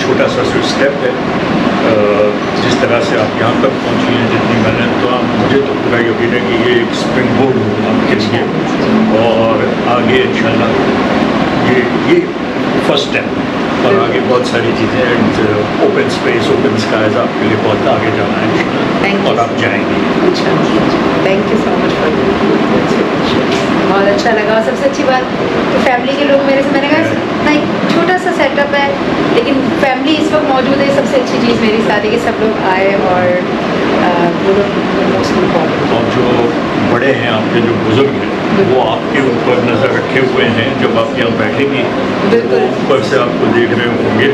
छोटा सा स्टेप है। जिस तरह से आप यहाँ तक पहुँची हैं, जितनी मेहनत, तो मुझे तो पूरा यकीन है कि ये एक स्प्रिंग बोर्ड हो आपके लिए, और आगे इंशाल्लाह ये फर्स्ट स्टेप, और आगे बहुत सारी चीज़ें and open space, open skies आपके लिए बहुत आगे जाना है इंशाल्लाह, और आप जाएंगे। Thank you so much for बहुत अच्छा लगा। और सबसे अच्छी बात कि फैमिली के लोग मेरे से, मैंने कहा ना एक छोटा सा सेटअप है लेकिन फैमिली इस वक्त मौजूद है। सबसे अच्छी चीज़ मेरी शादी के सब लोग आए, और वो लोग मोस्ट इम्पॉर्टेंट। और जो बड़े हैं आपके, जो बुजुर्ग हैं, वो आपके ऊपर नज़र रखे हुए हैं। जब आप यहाँ बैठेंगी तो ऊपर से आपको देख रहे होंगे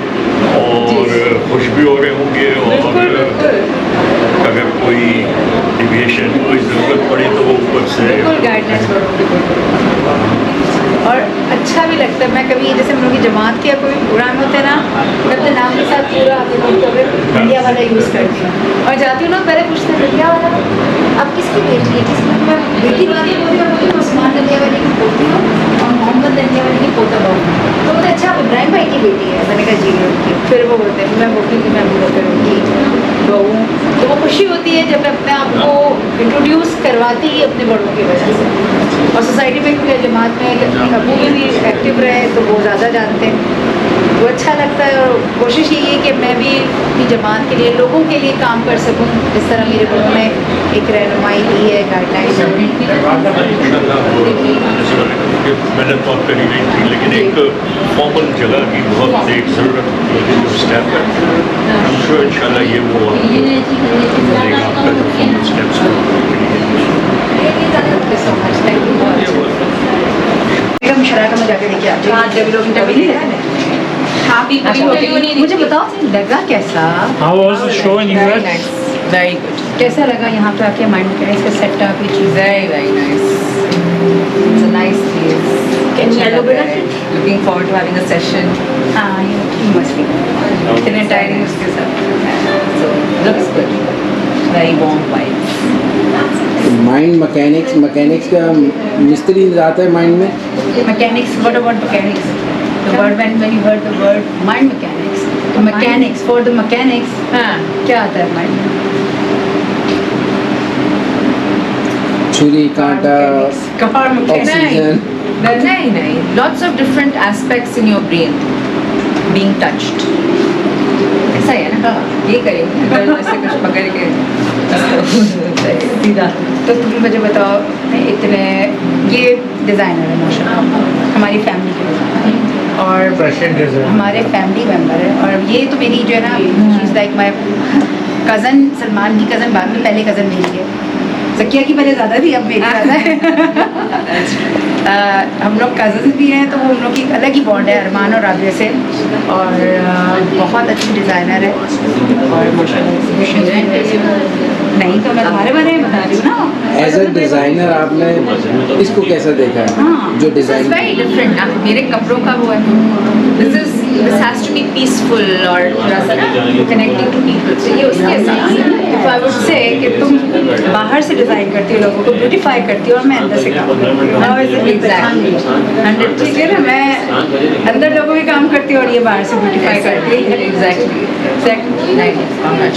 और खुश भी हो रहे होंगे, और अगर कोई डिविएशन, कोई ज़रूरत पड़ी तो वो ऊपर से गाइडलाइंस। और अच्छा भी लगता है। मैं कभी जैसे हम लोग की जमात के कोई प्रोग्राम होते हैं ना, मैं अपने नाम के साथ पूरा इंडिया वाला यूज़ करती हूँ, और जाती हूँ ना, पहले पूछते हैं इंडिया वाला अब किसकी बेटी है, किसकी मैं बेटी वाली बोली, और बोली उस्मान इंडिया वाली की पोती हूँ और मोहम्मद इंडिया वाली की पोता बहू। तो बोलते अच्छा इब्राहिम भाई की बेटी है। मैंने कहा जी उनकी। फिर वो बोलते हैं मैं बोलती हूँ मैं बोलते उनकी बहू। तो वो खुशी होती है जब मैं अपने आप को इंट्रोड्यूस करवाती है अपने बड़ों की वजह से। और सोसाइटी में क्योंकि जमात में अबू भी एक्टिव रहे तो वो ज़्यादा जानते हैं, वो अच्छा लगता है। और कोशिश यही है कि मैं भी अपनी जमात के लिए, लोगों के लिए काम कर सकूं, जिस तरह मेरे बड़ों ने एक रहनुमाई दी है, गाइडलाइंस। मैंने तो आप करी नहीं थी, लेकिन एक फॉर्मल जगह की बहुत एक ज़रूरत होती है, स्टेप है। इंशाल्लाह ये वो देगा आपका जो फॉर्मल स्टेप्स को। मुशर्रफ में जाके लेके आते हैं जब लोग इंटरव्यू मुझे बताओ लगा कैसा? How was the show in US? Very good. कैसा लगा यहाँ पे आके माइंड का इसका setup? Very nice. It's a nice place. Looking forward to having a session. हाँ you must be. इतने टाइम उसके साथ. So looks good. Very warm vibes. Mind mechanics का मिस्त्री आता है माइंड में। Mechanics. What about mechanics? The word when you heard the word mind mechanics. The mechanics for the mechanics. हाँ क्या आता है mind में? छुरी, कांटा, Car mechanics. ऑक्सीजन। नहीं. Lots of different aspects in your brain being touched. ऐसा ही है ना? ये करेंगे अगर ऐसे कुछ पकड़ के सीधा। तो तुम मुझे बताओ इतने ये डिज़ाइनर है माशाल्लाह, हमारी फैमिली के डिज़ाइनर और हमारे फैमिली मेम्बर है। और ये तो मेरी जो है ना she is like my cousin, Salman की कज़न, बाद में पहले कज़न मेरी है। ज़किया की पहले ज़्यादा थी, अब मेरी ज़्यादा है। हम लोग कज़न भी हैं तो वो हम लोग की अलग ही बॉन्ड है अरमान और राबिया से। और बहुत अच्छी डिज़ाइनर है और नहीं तो मैं तुम्हारे बारे में बता रही हूँ ना। एज अ डिज़ाइनर आपने इसको कैसा देखा है? जो डिज़ाइन वेरी डिफरेंट ना मेरे कपड़ों का वो है। This has to be peaceful और थोड़ा सा कनेक्टिंग टू पीपल। तो ये उसके साथ आई वुड से कि तुम बाहर से डिज़ाइन करती हो, लोगों को ब्यूटीफाई करती हो, और मैं अंदर से काम करती हूँ। ठीक है ना, मैं अंदर लोगों के काम करती हूँ और ये बाहर से ब्यूटीफाई करती है। Exactly thank you so much.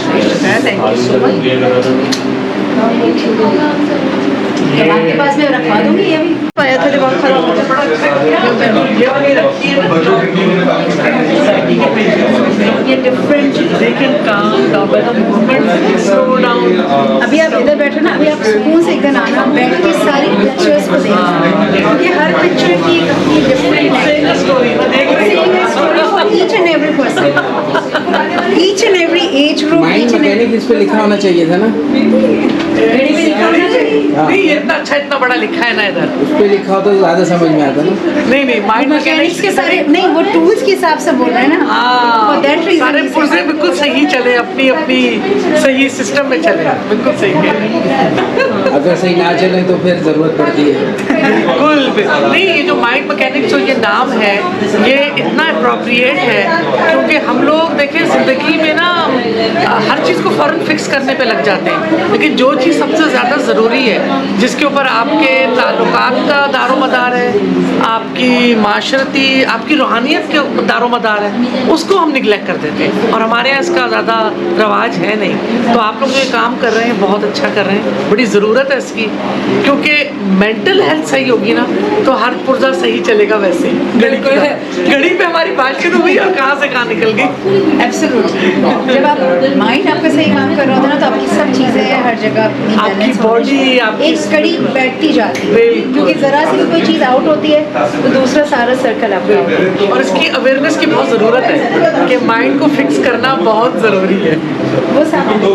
कमाल के पास में रखवा दूंगी ये भी। आया था दिमाग खराब हो गया। ये different they can calm down but the movement slow down। अभी आप इधर बैठो ना, अभी आप सुकून से इधर आना, बैठ के सारी पिक्चर्स को देखना, क्योंकि हर पिक्चर की एक अपनी different story for each and every person, each and every age group। Mind mechanic इस पे लिखा होना चाहिए था ना। नहीं ये इतना बड़ा लिखा है ना इधर। उस पे लिखा होता तो ज़्यादा समझ में आता ना। नहीं माइंड मैकेनिक्स के सारे नहीं, वो टूल्स के हिसाब से बोल रहे हैं ना। For that reason सारे पुर्जे बिल्कुल सही चले, अपनी सही सिस्टम में चले, बिल्कुल सही है। अगर सही ना चले तो फिर ज़रूरत पड़ती है। बिल्कुल नहीं, ये जो माइंड मैकेनिक्स जो ये नाम है ये इतना अप्रोप्रिएट है क्योंकि हम लोग देखें ज़िंदगी में ना हर चीज़ को फ़ौरन फिक्स करने पे लग जाते हैं, लेकिन जो चीज़ सबसे ज़्यादा ज़रूरी है, जिसके ऊपर आपके ताल्लुकात का दारोमदार है, आपकी माशरती, आपकी रूहानियत के दारोमदार है, उसको हम निगलेक्ट कर देते हैं। और हमारे यहाँ इसका ज़्यादा रवाज है नहीं। तो आप लोग ये काम कर रहे हैं, बहुत अच्छा कर रहे हैं, बड़ी ज़रूरत है इसकी, क्योंकि मेंटल हेल्थ सही होगी ना तो हर पुर्जा सही चलेगा। वैसे घड़ी पे हमारी बात शुरू हुई और कहाँ से कहाँ निकल गई। एब्सोल्युटली। जब आप माइंड आपका सही काम कर रहा होता है ना, तो आपकी सब चीज़ें हर जगह अपनी आपकी balance होनी body, चाहिए। आपकी एक कड़ी बैठती जाती है, बिल्कुल। क्योंकि ज़रा सी भी कोई चीज़ आउट होती है तो दूसरा सारा सर्कल आपका out होता है। और इसकी अवेयरनेस की बहुत ज़रूरत है कि माइंड को फिक्स करना बहुत ज़रूरी है। वो सामान वो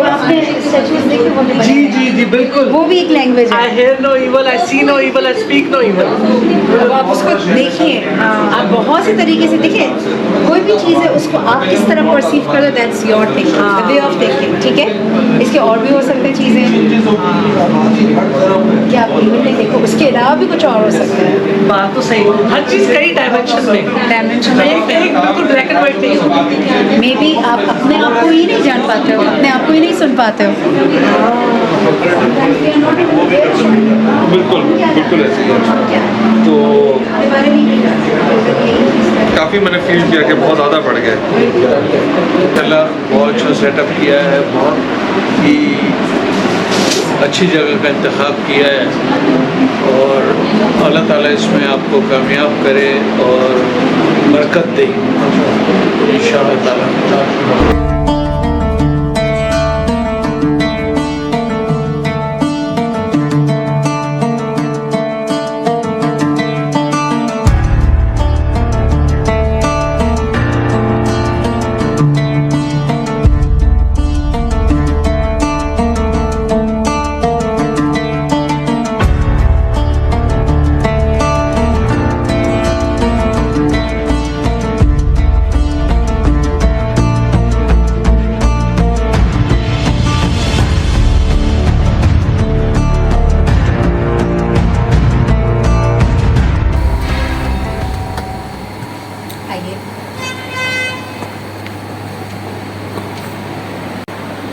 आपने स्टैचूज देखे वो भी बने जी हैं। जी जी बिल्कुल। वो भी एक लैंग्वेज आई है। Hear no evil, I see no evil, I speak no evil. अब आप उसको देखिए, आप बहुत से तरीके से देखिए, कोई भी चीज़ है उसको आप किस तरह परसीव कर दो, that's your thinking, the way of thinking. ठीक है, इसके और भी हो सकते हैं चीज़ें कि आप इवन नहीं देखो, उसके अलावा भी कुछ और हो सकता है। बात तो सही, हर चीज़ कई डायमेंशन में, डायमेंशन में एक बिल्कुल ब्लैक एंड व्हाइट नहीं होती। मे बी आप अपने आप को ही नहीं जान पाते हो, अपने आप को ही नहीं सुन पाते हो। बिल्कुल बिल्कुल ऐसे ही है। तो काफ़ी मैंने फील किया कि बहुत ज़्यादा बढ़ गए। अल्लाह बहुत अच्छा सेटअप किया है, बहुत ही अच्छी जगह का इंतखाब किया है और अल्लाह ताला इसमें आपको कामयाब करे और बरकत दे इंशाअल्लाह ताला।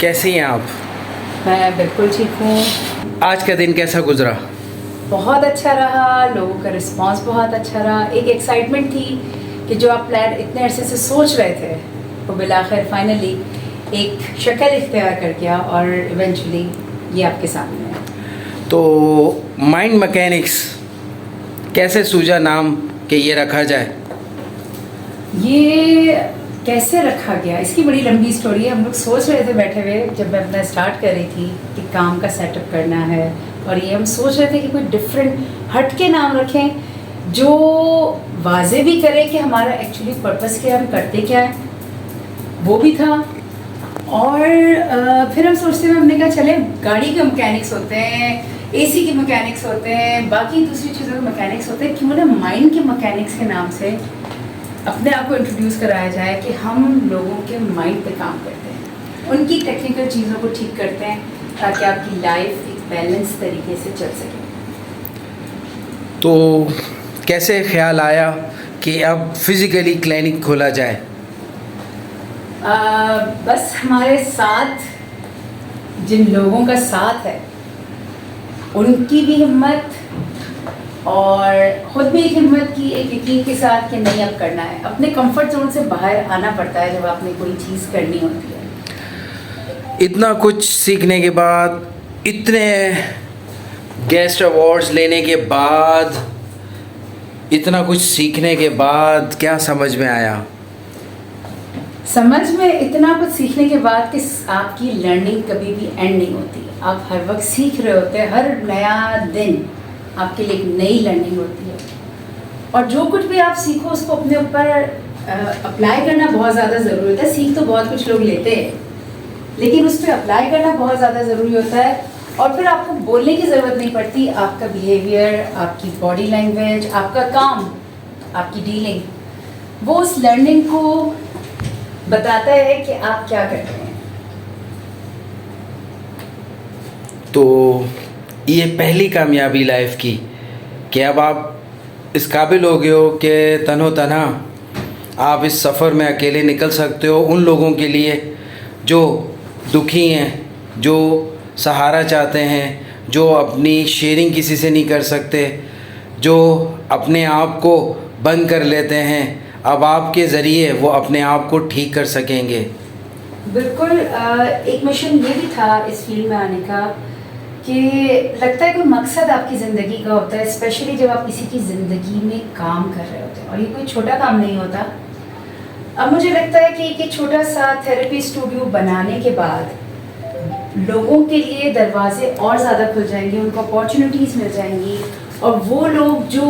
कैसी हैं आप? मैं बिल्कुल ठीक हूँ। आज का दिन कैसा गुजरा? बहुत अच्छा रहा, लोगों का रिस्पांस बहुत अच्छा रहा। एक एक्साइटमेंट थी कि जो आप प्लान इतने अरसे से सोच रहे थे वो बिलाखिर फाइनली एक शक्ल इख्तियार कर गया और इवेंचुअली ये आपके सामने है। तो माइंड मैकेनिक्स कैसे सूझा नाम कि ये रखा जाए? ये कैसे रखा गया, इसकी बड़ी लंबी स्टोरी है। हम लोग सोच रहे थे बैठे हुए, जब मैं अपना स्टार्ट कर रही थी कि काम का सेटअप करना है, और ये हम सोच रहे थे कि कोई डिफरेंट हट के नाम रखें जो वाजे भी करे कि हमारा एक्चुअली पर्पस क्या है, हम करते क्या है, वो भी था। और फिर हम सोचते हुए हमने कहा चले, गाड़ी के मैकेनिक्स होते हैं, एसी के मैकेनिक्स होते हैं, बाकी दूसरी चीज़ों के मैकेनिक्स होते हैं, क्यों ना माइंड के मैकेनिक्स के नाम से अपने आप को इंट्रोड्यूस कराया जाए कि हम लोगों के माइंड पे काम करते हैं, उनकी टेक्निकल चीज़ों को ठीक करते हैं ताकि आपकी लाइफ एक बैलेंस तरीके से चल सके। तो कैसे ख्याल आया कि अब फिज़िकली क्लिनिक खोला जाए? बस हमारे साथ जिन लोगों का साथ है उनकी भी हिम्मत और ख़ुद भी एक हिम्मत की, एक यकीन के साथ कि नहीं अब करना है। अपने कंफर्ट जोन से बाहर आना पड़ता है जब आपने कोई चीज़ करनी होती है। इतना कुछ सीखने के बाद, इतने गेस्ट अवार्ड्स लेने के बाद, इतना कुछ सीखने के बाद क्या समझ में आया? समझ में इतना कुछ सीखने के बाद कि आपकी लर्निंग कभी भी एंड नहीं होती। आप हर वक्त सीख रहे होते हैं, हर नया दिन आपके लिए एक नई लर्निंग होती है, और जो कुछ भी आप सीखो उसको अपने ऊपर अप्लाई करना बहुत ज़्यादा ज़रूरी होता है। सीख तो बहुत कुछ लोग लेते हैं, लेकिन उस पर अप्लाई करना बहुत ज़्यादा ज़रूरी होता है। और फिर आपको बोलने की ज़रूरत नहीं पड़ती, आपका बिहेवियर, आपकी बॉडी लैंग्वेज, आपका काम, आपकी डीलिंग, वो उस लर्निंग को बताता है कि आप क्या कर रहे हैं। तो ये पहली कामयाबी लाइफ की कि अब आप इस काबिल हो गए हो कि तनो तना आप इस सफ़र में अकेले निकल सकते हो उन लोगों के लिए जो दुखी हैं, जो सहारा चाहते हैं, जो अपनी शेयरिंग किसी से नहीं कर सकते, जो अपने आप को बंद कर लेते हैं, अब आपके ज़रिए वो अपने आप को ठीक कर सकेंगे। बिल्कुल। एक मिशन ये भी था इस फील्ड में आने का कि लगता है कोई मकसद आपकी ज़िंदगी का होता है, स्पेशली जब आप किसी की ज़िंदगी में काम कर रहे होते हैं, और ये कोई छोटा काम नहीं होता। अब मुझे लगता है कि एक छोटा सा थेरेपी स्टूडियो बनाने के बाद लोगों के लिए दरवाजे और ज़्यादा खुल जाएंगे, उनको अपॉर्चुनिटीज़ मिल जाएंगी, और वो लोग जो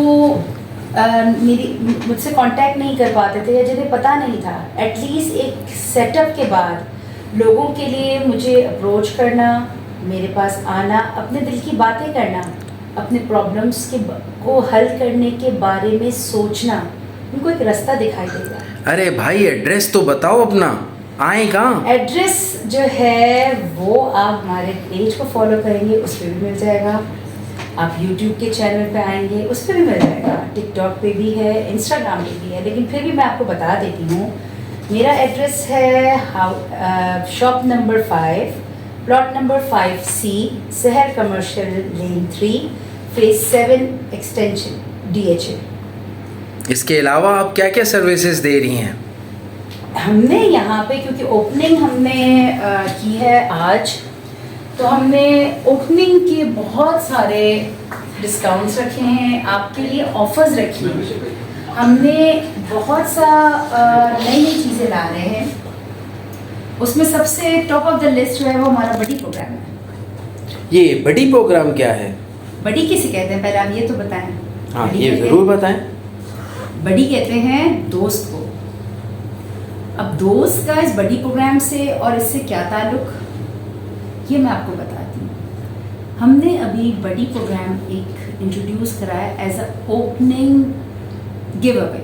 मुझसे कांटेक्ट नहीं कर पाते थे या जिन्हें पता नहीं था, एटलीस्ट एक सेटअप के बाद लोगों के लिए मुझे अप्रोच करना, मेरे पास आना, अपने दिल की बातें करना, अपने प्रॉब्लम्स को हल करने के बारे में सोचना, उनको एक रास्ता दिखाई देगा। अरे भाई एड्रेस तो बताओ अपना, आए कहाँ? एड्रेस जो है वो आप हमारे पेज को फॉलो करेंगे, उस पर भी मिल जाएगा। आप YouTube के चैनल पे आएंगे, उस पर भी मिल जाएगा। टिकटॉक पे भी है, इंस्टाग्राम पे भी है, लेकिन फिर भी मैं आपको बता देती हूँ। मेरा एड्रेस है shop number 5, plot number 5C, शहर कमर्शियल लेन 3, फेज 7 एक्सटेंशन DHA। इसके अलावा आप क्या क्या सर्विसेज दे रही हैं? हमने यहाँ पे क्योंकि ओपनिंग हमने की है आज, तो हमने ओपनिंग के बहुत सारे डिस्काउंट्स रखे हैं, आपके लिए ऑफर्स रखी हैं। हमने बहुत सा नई नई चीज़ें ला रहे हैं। उसमें सबसे टॉप ऑफ द लिस्ट जो है वो हमारा बड़ी प्रोग्राम है। ये बड़ी प्रोग्राम क्या है? बड़ी किसे कहते हैं, पहले आप ये तो बताएं। हाँ, बड़ी ये कहते ज़रूर हैं- बताएं। बड़ी कहते हैं दोस्त को। अब दोस्त का इस बड़ी प्रोग्राम से और इससे क्या ताल्लुक, ये मैं आपको बताती हूँ। हमने अभी बड़ी प्रोग्राम एक इंट्रोड्यूस करा है as a opening giveaway.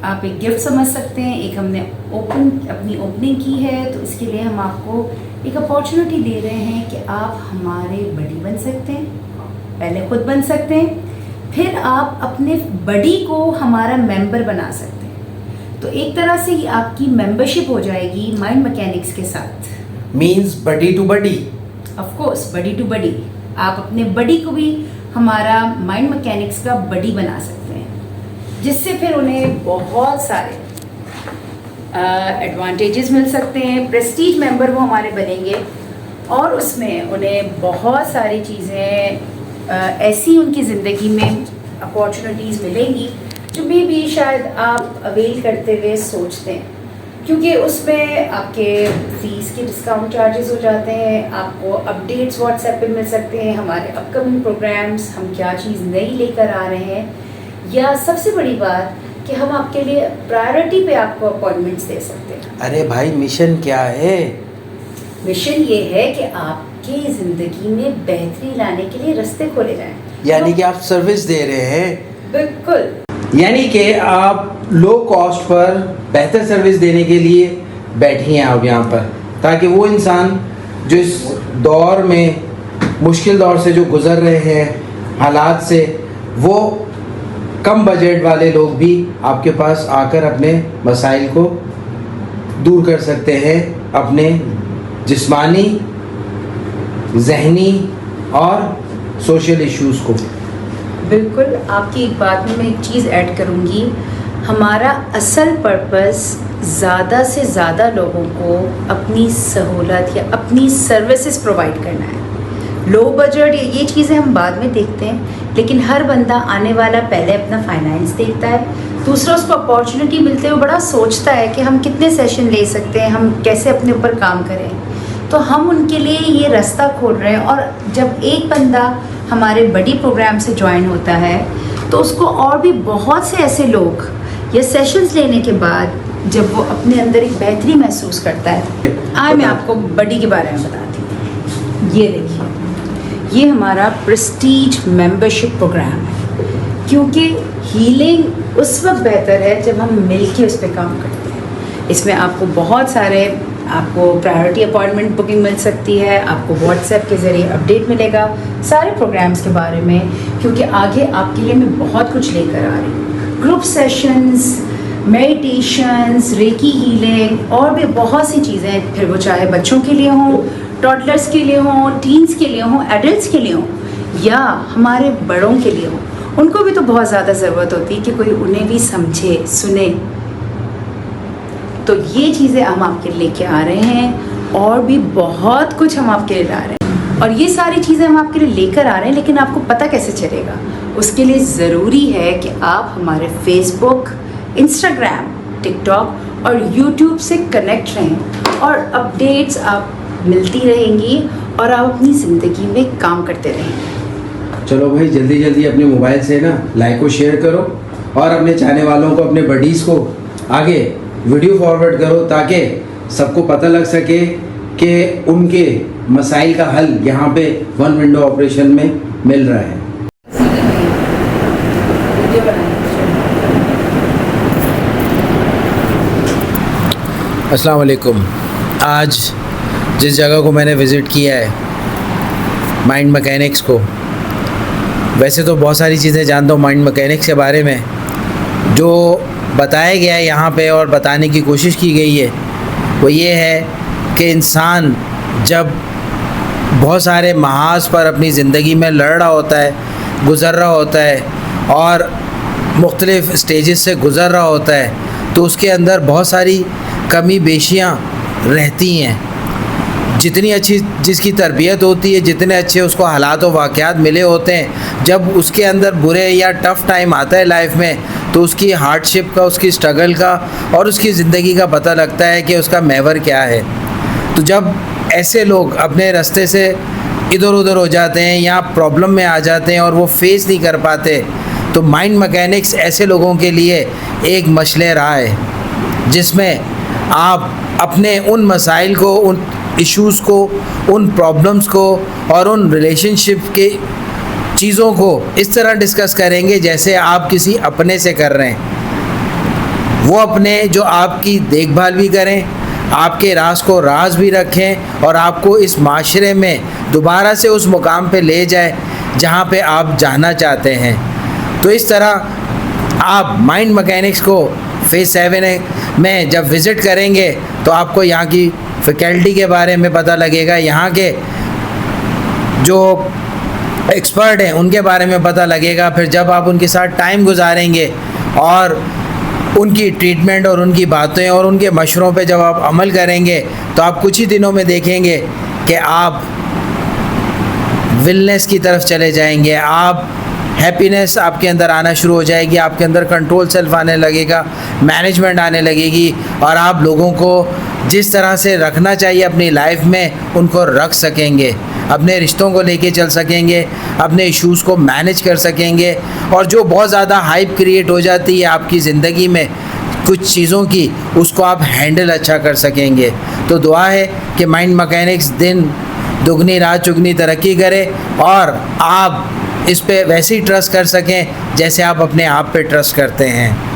आप एक गिफ्ट समझ सकते हैं, एक हमने अपनी ओपनिंग की है, तो इसके लिए हम आपको एक अपॉर्चुनिटी दे रहे हैं कि आप हमारे बड़ी बन सकते हैं। पहले खुद बन सकते हैं, फिर आप अपने बड़ी को हमारा मेंबर बना सकते हैं। तो एक तरह से आपकी मेंबरशिप हो जाएगी माइंड मैकेनिक्स के साथ। Means buddy to buddy. Of course buddy to buddy, आप अपने बडी को भी हमारा माइंड मैकेनिक्स का बडी बना सकते हैं, जिससे फिर उन्हें बहुत सारे एडवांटेजेस मिल सकते हैं। प्रेस्टीज मेंबर वो हमारे बनेंगे, और उसमें उन्हें बहुत सारी चीज़ें ऐसी उनकी ज़िंदगी में अपॉर्चुनिटीज़ मिलेंगी जो भी शायद आप अवेल करते हुए सोचते हैं, क्योंकि उसमें आपके फीस के डिस्काउंट चार्जेस हो जाते हैं। आपको अपडेट्स व्हाट्सएप पे मिल सकते हैं, हमारे अपकमिंग प्रोग्राम्स, हम क्या चीज़ नई लेकर आ रहे हैं, या सबसे बड़ी बात कि हम आपके लिए प्रायोरिटी पे आपको अपॉइंटमेंट्स दे सकते हैं। अरे भाई मिशन क्या है? मिशन ये है कि आपकी ज़िंदगी में बेहतरी लाने के लिए रास्ते खोले जाएं। यानी कि आप सर्विस दे रहे हैं। बिल्कुल। यानी कि आप लो कॉस्ट पर बेहतर सर्विस देने के लिए बैठी हैं आप यहाँ पर, ताकि वो इंसान जो इस दौर में मुश्किल दौर से जो गुज़र रहे हैं हालात से, वो कम बजट वाले लोग भी आपके पास आकर अपने मसाइल को दूर कर सकते हैं, अपने जिस्मानी, जहनी और सोशल इश्यूज़ को। बिल्कुल। आपकी एक बात में मैं एक चीज़ ऐड करूँगी, हमारा असल पर्पस ज़्यादा से ज़्यादा लोगों को अपनी सहूलत या अपनी सर्विसेज प्रोवाइड करना है। लो बजट ये चीज़ें हम बाद में देखते हैं, लेकिन हर बंदा आने वाला पहले अपना फाइनेंस देखता है, दूसरा उसको अपॉर्चुनिटी मिलते हुए बड़ा सोचता है कि हम कितने सेशन ले सकते हैं, हम कैसे अपने ऊपर काम करें। तो हम उनके लिए ये रास्ता खोल रहे हैं, और जब एक बंदा हमारे बड़ी प्रोग्राम से ज्वाइन होता है तो उसको और भी बहुत से ऐसे लोग ये सेशंस लेने के बाद जब वो अपने अंदर एक बेहतरी महसूस करता है। आज मैं आपको बड़ी के बारे में बताती हूँ। ये देखिए, ये हमारा प्रेस्टीज मेंबरशिप प्रोग्राम है, क्योंकि हीलिंग उस वक्त बेहतर है जब हम मिलके उस पर काम करते हैं। इसमें आपको बहुत सारे आपको प्रायोरिटी अपॉइंटमेंट बुकिंग मिल सकती है, आपको व्हाट्सएप के ज़रिए अपडेट मिलेगा सारे प्रोग्राम्स के बारे में, क्योंकि आगे आपके लिए मैं बहुत कुछ लेकर आ रही हूँ। Group sessions, meditations, recce healing और भी बहुत सी चीज़ें, फिर वो चाहे बच्चों के लिए हों, टॉडलर्स के लिए हों, टीन्स के लिए हों, एडल्ट्स के लिए हों या हमारे बड़ों के लिए हों, उनको भी तो बहुत ज़्यादा ज़रूरत होती है कि कोई उन्हें भी समझे, सुने। तो ये चीज़ें हम आपके लिए लेके आ रहे हैं और भी बहुत कुछ हम आपके लिए ला रहे हैं और ये सारी चीज़ें हम आपके लिए लेकर आ रहे हैं, लेकिन आपको पता कैसे चलेगा? उसके लिए ज़रूरी है कि आप हमारे फेसबुक, इंस्टाग्राम, टिकटॉक और यूट्यूब से कनेक्ट रहें और अपडेट्स आप मिलती रहेंगी और आप अपनी ज़िंदगी में काम करते रहेंगे। चलो भाई, जल्दी जल्दी अपने मोबाइल से ना लाइक को शेयर करो और अपने चाहने वालों को, अपने बडीज़ को आगे वीडियो फॉरवर्ड करो ताकि सबको पता लग सके कि उनके मसाइल का हल यहाँ पे वन विंडो ऑपरेशन में मिल रहा है। अस्सलाम वालेकुम। आज जिस जगह को मैंने विज़िट किया है, माइंड मैकेनिक्स को, वैसे तो बहुत सारी चीज़ें जानता हूँ माइंड मैकेनिक्स के बारे में। जो बताया गया है यहाँ पे और बताने की कोशिश की गई है वो ये है कि इंसान जब बहुत सारे महाज पर अपनी ज़िंदगी में लड़ रहा होता है, गुज़र रहा होता है और मुख्तलिफ़ स्टेजेस से गुज़र रहा होता है, तो उसके अंदर बहुत सारी कमी बेशियाँ रहती हैं। जितनी अच्छी जिसकी तरबियत होती है, जितने अच्छे उसको हालात व वाक़यात मिले होते हैं, जब उसके अंदर बुरे या टफ़ टाइम आता है लाइफ में, तो उसकी हार्डशिप का, उसकी स्ट्रगल का और उसकी ज़िंदगी का पता लगता है कि उसका महवर क्या है। तो जब ऐसे लोग अपने रास्ते से इधर उधर हो जाते हैं या प्रॉब्लम में आ जाते हैं और वो फेस नहीं कर पाते, तो माइंड मैकेनिक्स ऐसे लोगों के लिए एक मशले राह है जिसमें आप अपने उन मसाइल को, उन इश्यूज़ को, उन प्रॉब्लम्स को और उन रिलेशनशिप के चीज़ों को इस तरह डिस्कस करेंगे जैसे आप किसी अपने से कर रहे हैं। वो अपने जो आपकी देखभाल भी करें, आपके राज को राज भी रखें और आपको इस माशरे में दोबारा से उस मुकाम पे ले जाए जहाँ पे आप जाना चाहते हैं। तो इस तरह आप माइंड मैकेनिक्स को फेज़ 7 में जब विज़िट करेंगे तो आपको यहाँ की फैकल्टी के बारे में पता लगेगा, यहाँ के जो एक्सपर्ट हैं उनके बारे में पता लगेगा। फिर जब आप उनके साथ टाइम गुजारेंगे और उनकी ट्रीटमेंट और उनकी बातें और उनके मशवरों पे जब आप अमल करेंगे तो आप कुछ ही दिनों में देखेंगे कि आप वेलनेस की तरफ चले जाएंगे, आप हैप्पीनेस आपके अंदर आना शुरू हो जाएगी, आपके अंदर कंट्रोल सेल्फ आने लगेगा, मैनेजमेंट आने लगेगी और आप लोगों को जिस तरह से रखना चाहिए अपनी लाइफ में उनको रख सकेंगे, अपने रिश्तों को लेके चल सकेंगे, अपने इश्यूज़ को मैनेज कर सकेंगे और जो बहुत ज़्यादा हाइप क्रिएट हो जाती है आपकी ज़िंदगी में कुछ चीज़ों की, उसको आप हैंडल अच्छा कर सकेंगे। तो दुआ है कि माइंड मैकेनिक्स दिन दुगनी रात चुगनी तरक्की करे और आप इस पे वैसे ही ट्रस्ट कर सकें जैसे आप अपने आप पे ट्रस्ट करते हैं।